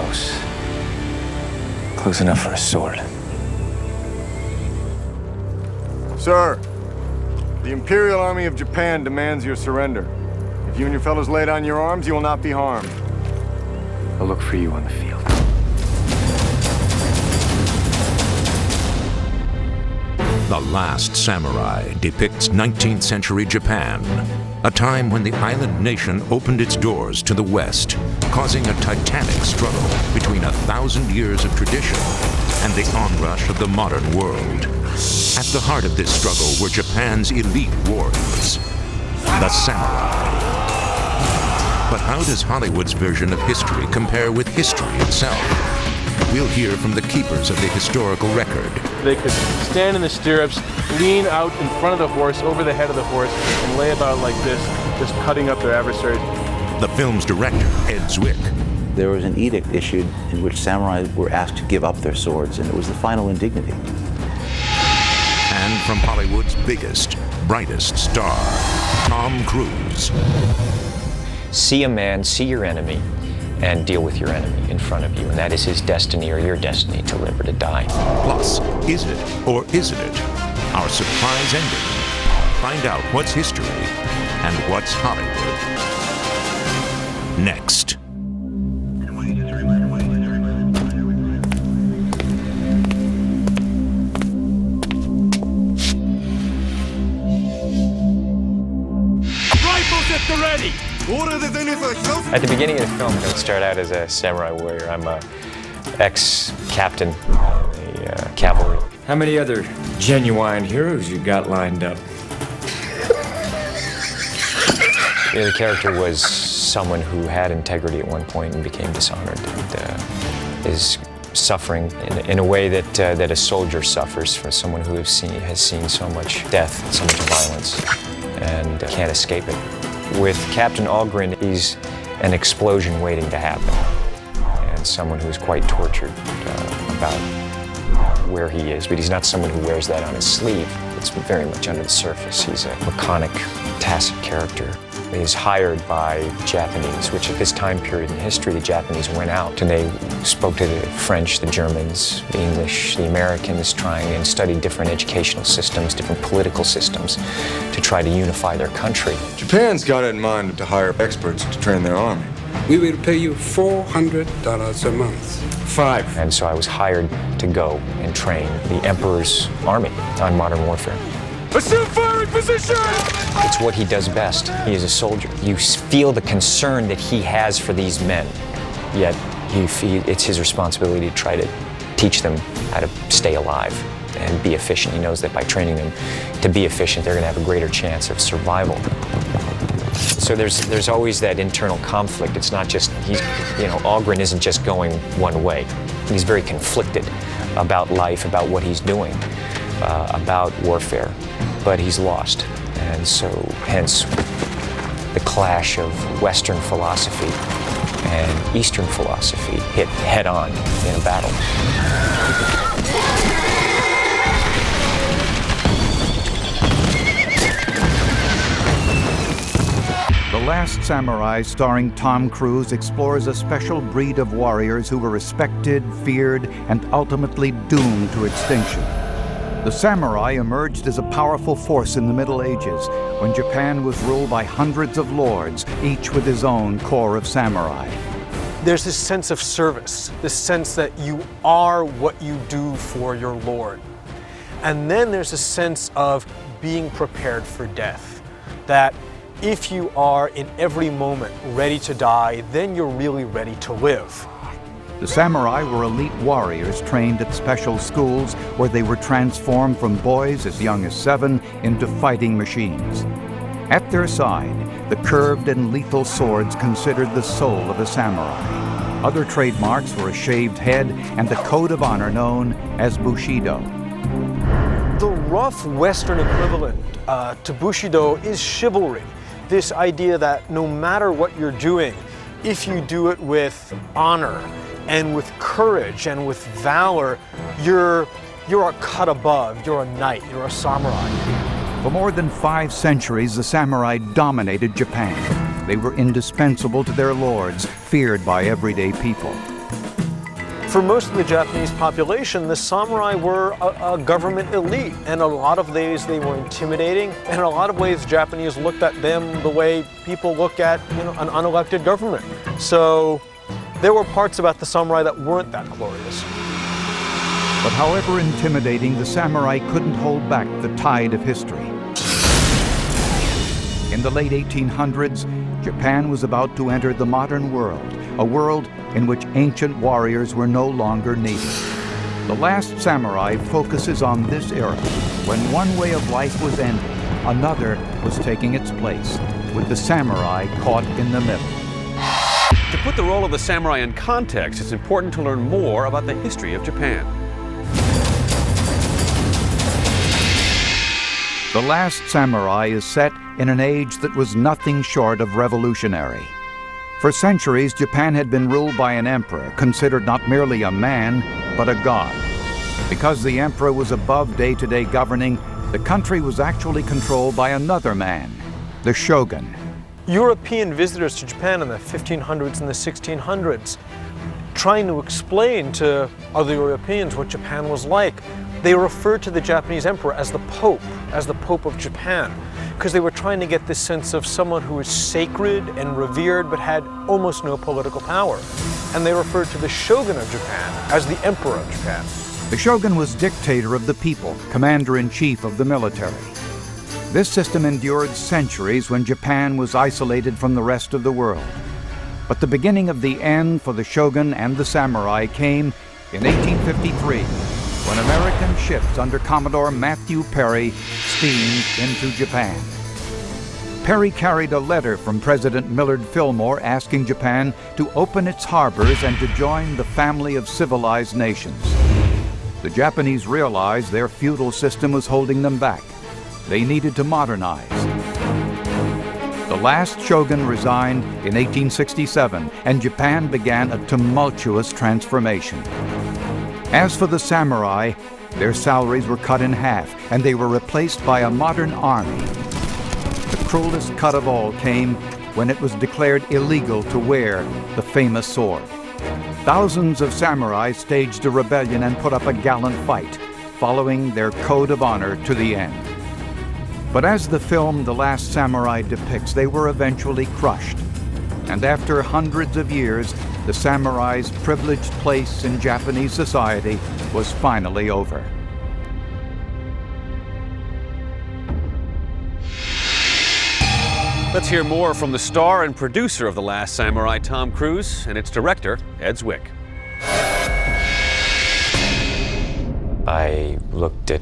close. Close enough for a sword. Sir, the Imperial Army of Japan demands your surrender. If you and your fellows lay down your arms, you will not be harmed. I'll look for you on the field. The Last Samurai depicts 19th century Japan, a time when the island nation opened its doors to the West, causing a titanic struggle between 1,000 years of tradition and the onrush of the modern world. At the heart of this struggle were Japan's elite warriors, the samurai. But how does Hollywood's version of history compare with history itself? We'll hear from the keepers of the historical record. They could stand in the stirrups, lean out in front of the horse, over the head of the horse, and lay about like this, just cutting up their adversaries. The film's director, Ed Zwick. There was an edict issued in which samurai were asked to give up their swords, and it was the final indignity. And from Hollywood's biggest, brightest star, Tom Cruise. See a man, see your enemy, and deal with your enemy in front of you. And that is his destiny or your destiny, to live or to die. Plus, is it or isn't it? Our surprise ending. Find out what's history and what's Hollywood. Next. Rifles at the ready! At the beginning of the film, I don't start out as a samurai warrior. I'm a ex-captain in the cavalry. How many other genuine heroes you got lined up? The character was someone who had integrity at one point and became dishonored, and is suffering in a way that a soldier suffers from someone who has seen so much death, so much violence, and can't escape it. With Captain Algren, he's an explosion waiting to happen, and someone who's quite tortured about where he is, but he's not someone who wears that on his sleeve. It's very much under the surface. He's a laconic, tacit character. He's hired by Japanese, which at this time period in history, the Japanese went out and they spoke to the French, the Germans, the English, the Americans, trying and studied different educational systems, different political systems to try to unify their country. Japan's got it in mind to hire experts to train their army. We will pay you $400 a month. 5. And so I was hired to go and train the Emperor's army on modern warfare. Assume firing position! It's what he does best. He is a soldier. You feel the concern that he has for these men, yet it's his responsibility to try to teach them how to stay alive and be efficient. He knows that by training them to be efficient, they're going to have a greater chance of survival. So there's always that internal conflict. It's not just, Algren isn't just going one way. He's very conflicted about life, about what he's doing, about warfare. But he's lost, and so hence the clash of Western philosophy and Eastern philosophy hit head-on in a battle. The Last Samurai, starring Tom Cruise, explores a special breed of warriors who were respected, feared, and ultimately doomed to extinction. The samurai emerged as a powerful force in the Middle Ages, when Japan was ruled by hundreds of lords, each with his own corps of samurai. There's this sense of service, this sense that you are what you do for your lord. And then there's a sense of being prepared for death, that if you are in every moment ready to die, then you're really ready to live. The samurai were elite warriors trained at special schools where they were transformed from boys as young as 7 into fighting machines. At their side, the curved and lethal swords considered the soul of a samurai. Other trademarks were a shaved head and the code of honor known as Bushido. The rough Western equivalent to Bushido is chivalry. This idea that no matter what you're doing, if you do it with honor and with courage and with valor, you're a cut above, you're a knight, you're a samurai. For more than 5 centuries, the samurai dominated Japan. They were indispensable to their lords, feared by everyday people. For most of the Japanese population, the samurai were a government elite, and a lot of ways they were intimidating, and in a lot of ways Japanese looked at them the way people look at, an unelected government. So there were parts about the samurai that weren't that glorious. But however intimidating, the samurai couldn't hold back the tide of history. In the late 1800s, Japan was about to enter the modern world, a world in which ancient warriors were no longer needed. The Last Samurai focuses on this era, when one way of life was ending, another was taking its place, with the samurai caught in the middle. To put the role of the samurai in context, it's important to learn more about the history of Japan. The Last Samurai is set in an age that was nothing short of revolutionary. For centuries, Japan had been ruled by an emperor, considered not merely a man, but a god. Because the emperor was above day-to-day governing, the country was actually controlled by another man, the shogun. European visitors to Japan in the 1500s and the 1600s, trying to explain to other Europeans what Japan was like, they referred to the Japanese emperor as the Pope of Japan, because they were trying to get this sense of someone who was sacred and revered but had almost no political power. And they referred to the shogun of Japan as the emperor of Japan. The shogun was dictator of the people, commander-in-chief of the military. This system endured centuries when Japan was isolated from the rest of the world. But the beginning of the end for the shogun and the samurai came in 1853, when American ships under Commodore Matthew Perry steamed into Japan. Perry carried a letter from President Millard Fillmore asking Japan to open its harbors and to join the family of civilized nations. The Japanese realized their feudal system was holding them back. They needed to modernize. The last shogun resigned in 1867, and Japan began a tumultuous transformation. As for the samurai, their salaries were cut in half, and they were replaced by a modern army. The cruelest cut of all came when it was declared illegal to wear the famous sword. Thousands of samurai staged a rebellion and put up a gallant fight, following their code of honor to the end. But as the film The Last Samurai depicts, they were eventually crushed. And after hundreds of years, the samurai's privileged place in Japanese society was finally over. Let's hear more from the star and producer of The Last Samurai, Tom Cruise, and its director, Ed Zwick. I looked at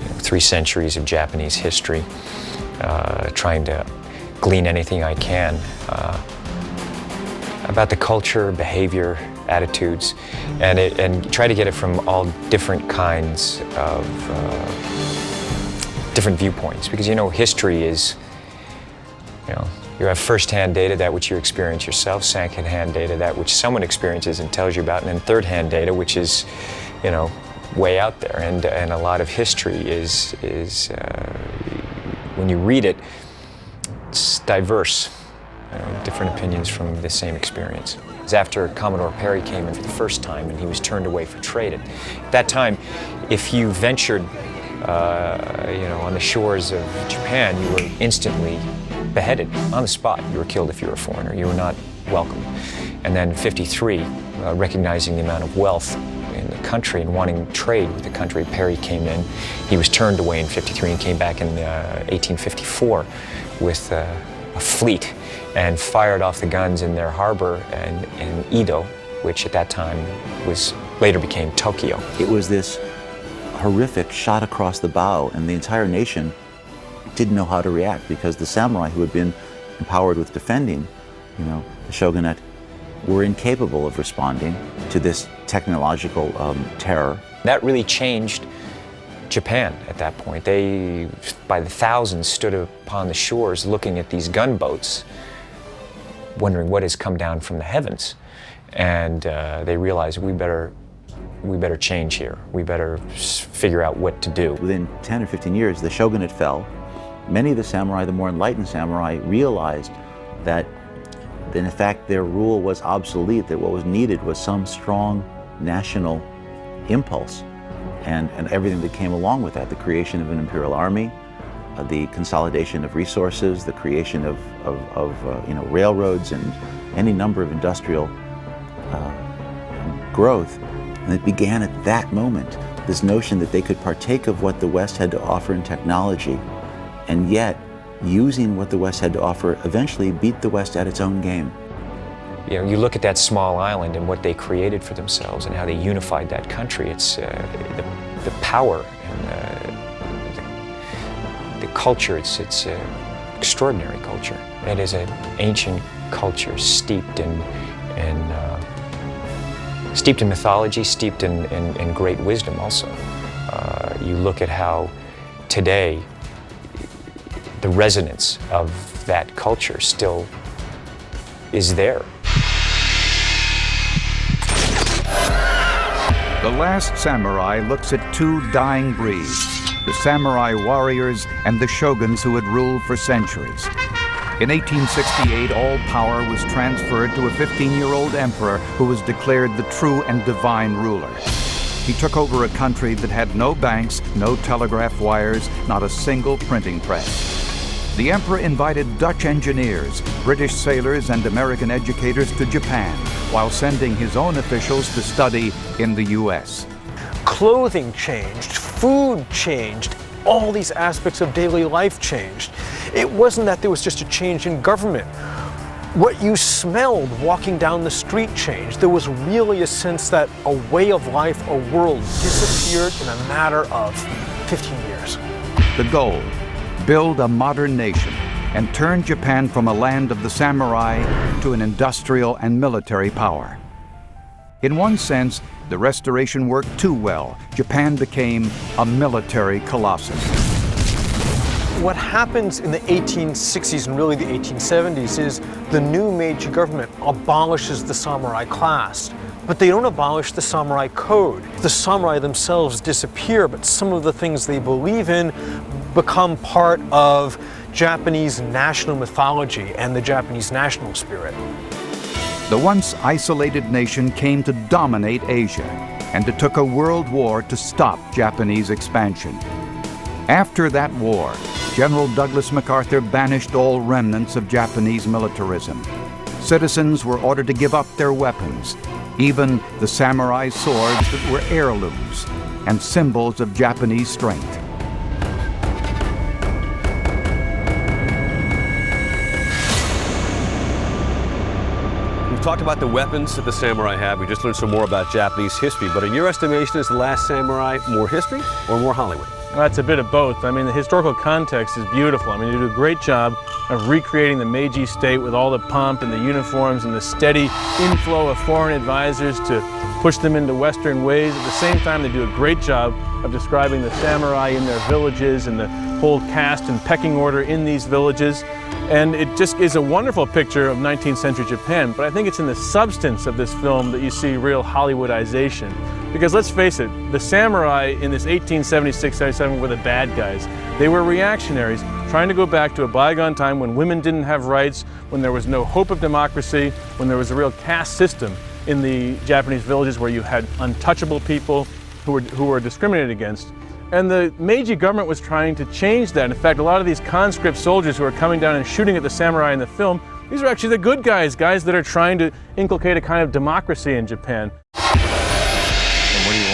3 centuries of Japanese history, trying to glean anything I can about the culture, behavior, attitudes, and try to get it from all different kinds of different viewpoints. Because history is, you have first-hand data, that which you experience yourself; second-hand data, that which someone experiences and tells you about; and then third-hand data, which is, way out there. And a lot of history is when you read it, it's diverse, different opinions from the same experience. It was after Commodore Perry came in for the first time and he was turned away for trade. At that time, if you ventured, on the shores of Japan, you were instantly beheaded on the spot. You were killed if you were a foreigner. You were not welcome. And then in '53, recognizing the amount of wealth in the country and wanting trade with the country, Perry came in. He was turned away in '53 and came back in 1854 with a fleet and fired off the guns in their harbor in Edo, which at that time later became Tokyo. It was this horrific shot across the bow, and the entire nation didn't know how to react, because the samurai who had been empowered with defending, the shogunate, were incapable of responding to this technological terror. That really changed Japan at that point. They, by the thousands, stood upon the shores looking at these gunboats, wondering what has come down from the heavens. And they realized we better change here. We better figure out what to do. Within 10 or 15 years, the shogunate fell. Many of the samurai, the more enlightened samurai, realized that that in fact their rule was obsolete, that what was needed was some strong national impulse and everything that came along with that, the creation of an imperial army, the consolidation of resources, the creation of railroads and any number of industrial growth. And it began at that moment, this notion that they could partake of what the West had to offer in technology, and yet, using what the West had to offer, eventually beat the West at its own game. You know, you look at that small island and what they created for themselves and how they unified that country. It's the power and the culture. It's extraordinary culture. It is an ancient culture steeped in mythology, steeped in great wisdom. Also, you look at how today the resonance of that culture still is there. The Last Samurai looks at two dying breeds, the samurai warriors and the shoguns who had ruled for centuries. In 1868, all power was transferred to a 15-year-old emperor who was declared the true and divine ruler. He took over a country that had no banks, no telegraph wires, not a single printing press. The emperor invited Dutch engineers, British sailors, and American educators to Japan, while sending his own officials to study in the U.S. Clothing changed, food changed, all these aspects of daily life changed. It wasn't that there was just a change in government. What you smelled walking down the street changed. There was really a sense that a way of life, a world, disappeared in a matter of 15 years. The goal: build a modern nation and turn Japan from a land of the samurai to an industrial and military power. In one sense, the restoration worked too well. Japan became a military colossus. What happens in the 1860s and really the 1870s is the new Meiji government abolishes the samurai class. But they don't abolish the samurai code. The samurai themselves disappear, but some of the things they believe in become part of Japanese national mythology and the Japanese national spirit. The once isolated nation came to dominate Asia, and it took a world war to stop Japanese expansion. After that war, General Douglas MacArthur banished all remnants of Japanese militarism. Citizens were ordered to give up their weapons, even the samurai swords that were heirlooms and symbols of Japanese strength. We've talked about the weapons that the samurai had. We just learned some more about Japanese history. But in your estimation, is The Last Samurai more history or more Hollywood? Well, it's a bit of both. I mean, the historical context is beautiful. I mean, you do a great job of recreating the Meiji state with all the pomp and the uniforms and the steady inflow of foreign advisors to push them into Western ways. At the same time, they do a great job of describing the samurai in their villages and the whole caste and pecking order in these villages. And it just is a wonderful picture of 19th century Japan, but I think it's in the substance of this film that you see real Hollywoodization. Because let's face it, the samurai in this 1876-77 were the bad guys. They were reactionaries, trying to go back to a bygone time when women didn't have rights, when there was no hope of democracy, when there was a real caste system in the Japanese villages where you had untouchable people who were discriminated against. And the Meiji government was trying to change that. In fact, a lot of these conscript soldiers who are coming down and shooting at the samurai in the film, these are actually the good guys, guys that are trying to inculcate a kind of democracy in Japan. And what do you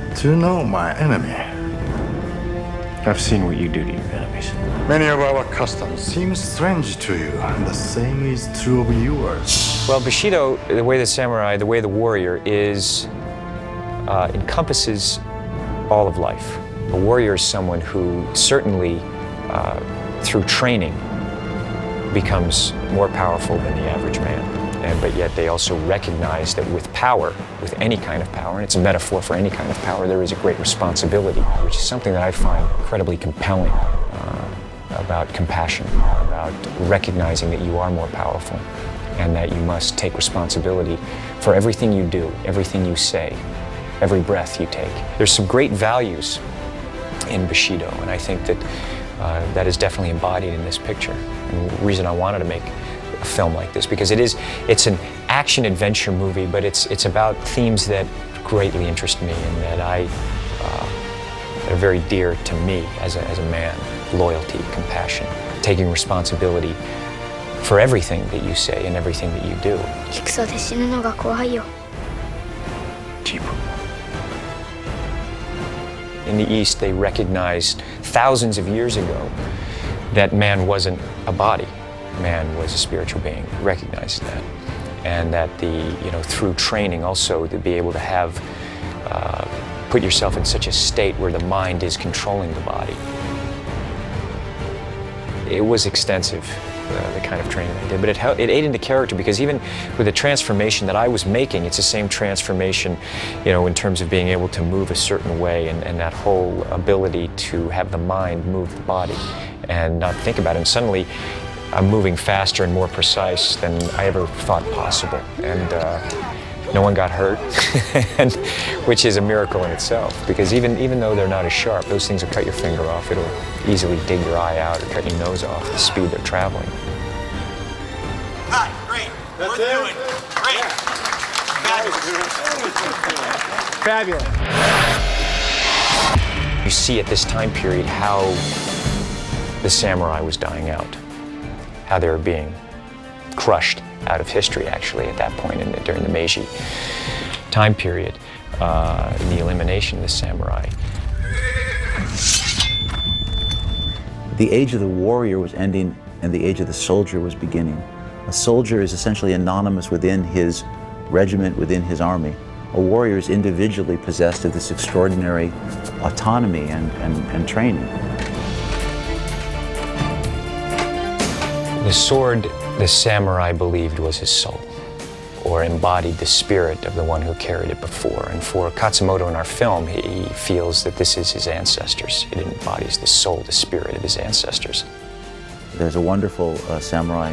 want? To know my enemy. I've seen what you do to your enemies. Many of our customs seem strange to you, and the same is true of yours. Well, Bushido, the way the samurai, the way the warrior is, encompasses all of life. A warrior is someone who certainly, through training, becomes more powerful than the average man. But yet they also recognize that with power, with any kind of power, and it's a metaphor for any kind of power, there is a great responsibility, which is something that I find incredibly compelling about compassion, about recognizing that you are more powerful and that you must take responsibility for everything you do, everything you say, every breath you take. There's some great values in Bushido, and I think that that is definitely embodied in this picture. And the reason I wanted to make a film like this, because it's an action-adventure movie, but it's about themes that greatly interest me and that are very dear to me as a man. Loyalty, compassion, taking responsibility for everything that you say and everything that you do. 戦で死ぬのが怖いよ。 In the East, they recognized thousands of years ago that man wasn't a body. Man was a spiritual being. Recognized that. And that through training also to be able to have, put yourself in such a state where the mind is controlling the body. It was extensive, the kind of training I did, but it ate into character because even with the transformation that I was making, it's the same transformation, in terms of being able to move a certain way and that whole ability to have the mind move the body and not think about it. And suddenly, I'm moving faster and more precise than I ever thought possible. And no one got hurt, which is a miracle in itself, because even though they're not as sharp, those things will cut your finger off. It'll easily dig your eye out or cut your nose off the speed they're traveling. Hi, great. Worth doing. Great. Fabulous. You see at this time period how the samurai was dying out, how they were being crushed out of history, actually, at that point during the Meiji time period, the elimination of the samurai. The age of the warrior was ending and the age of the soldier was beginning. A soldier is essentially anonymous within his regiment, within his army. A warrior is individually possessed of this extraordinary autonomy and training. The sword the samurai believed was his soul, or embodied the spirit of the one who carried it before. And for Katsumoto in our film, he feels that this is his ancestors. It embodies the soul, the spirit of his ancestors. There's a wonderful samurai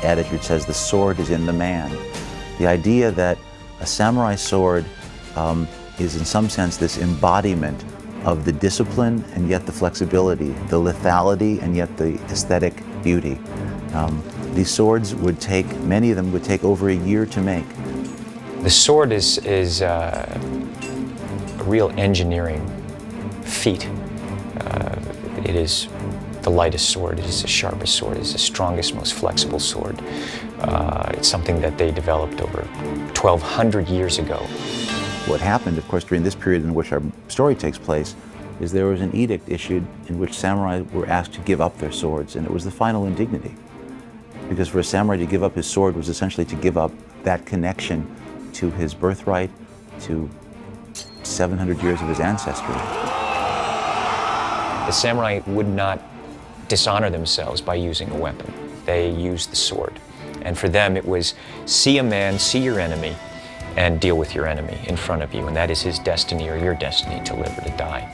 adage which says the sword is in the man. The idea that a samurai sword is in some sense this embodiment of the discipline and yet the flexibility, the lethality and yet the aesthetic beauty. These swords would take, many of them would take over a year to make. The sword is a real engineering feat. It is the lightest sword, it is the sharpest sword, it is the strongest, most flexible sword. It's something that they developed over 1,200 years ago. What happened, of course, during this period in which our story takes place, is there was an edict issued in which samurai were asked to give up their swords, and it was the final indignity. Because for a samurai to give up his sword was essentially to give up that connection to his birthright, to 700 years of his ancestry. The samurai would not dishonor themselves by using a weapon. They used the sword. And for them it was see a man, see your enemy, and deal with your enemy in front of you. And that is his destiny or your destiny, to live or to die.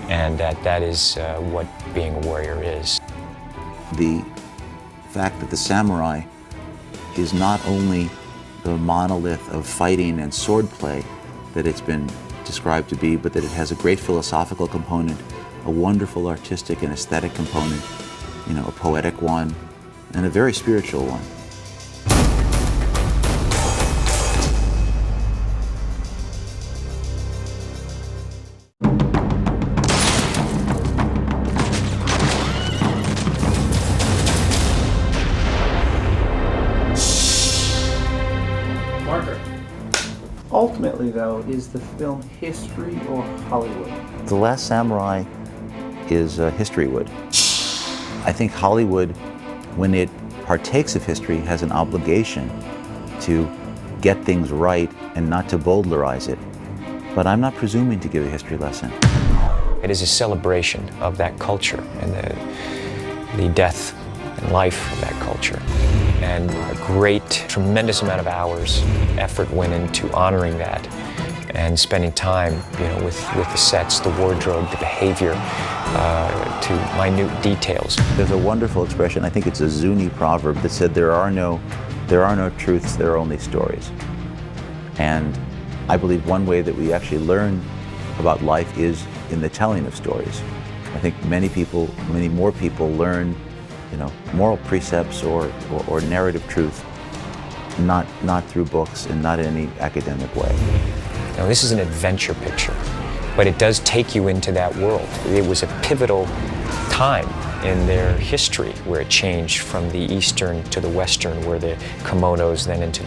And that is what being a warrior is. The fact that the samurai is not only the monolith of fighting and swordplay that it's been described to be, but that it has a great philosophical component, a wonderful artistic and aesthetic component, a poetic one, and a very spiritual one. Ultimately, though, is the film history or Hollywood? The Last Samurai is Historywood. I think Hollywood, when it partakes of history, has an obligation to get things right and not to bowdlerize it. But I'm not presuming to give a history lesson. It is a celebration of that culture and the death and life of that culture. And a great, tremendous amount of hours, effort went into honoring that and spending time, with the sets, the wardrobe, the behavior, to minute details. There's a wonderful expression, I think it's a Zuni proverb, that said there are no truths, there are only stories. And I believe one way that we actually learn about life is in the telling of stories. I think many more people learn, moral precepts or narrative truth, not through books and not in any academic way. Now, this is an adventure picture, but it does take you into that world. It was a pivotal time in their history where it changed from the Eastern to the Western, where the kimonos then into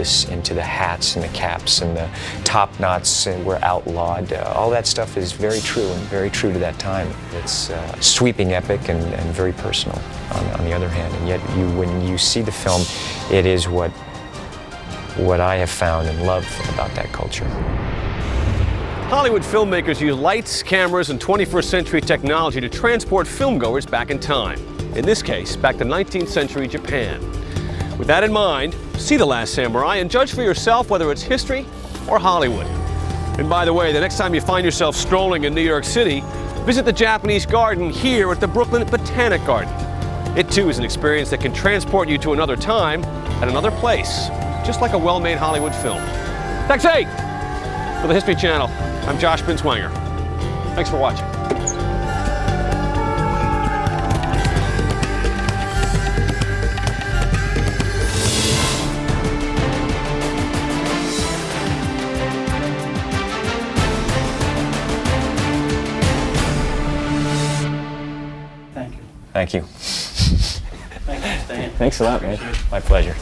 the hats and the caps and the top knots were outlawed. All that stuff is very true and very true to that time. It's sweeping epic and very personal on the other hand, and yet when you see the film, it is what I have found and love about that culture. Hollywood filmmakers use lights, cameras, and 21st century technology to transport filmgoers back in time. In this case, back to 19th century Japan. With that in mind, see The Last Samurai and judge for yourself whether it's history or Hollywood. And by the way, the next time you find yourself strolling in New York City, visit the Japanese Garden here at the Brooklyn Botanic Garden. It too is an experience that can transport you to another time at another place, just like a well-made Hollywood film. Taxi! For the History Channel, I'm Josh Binswanger. Thanks for watching. Thank you. Thank you. Thanks for staying. Thanks a lot, man. My pleasure.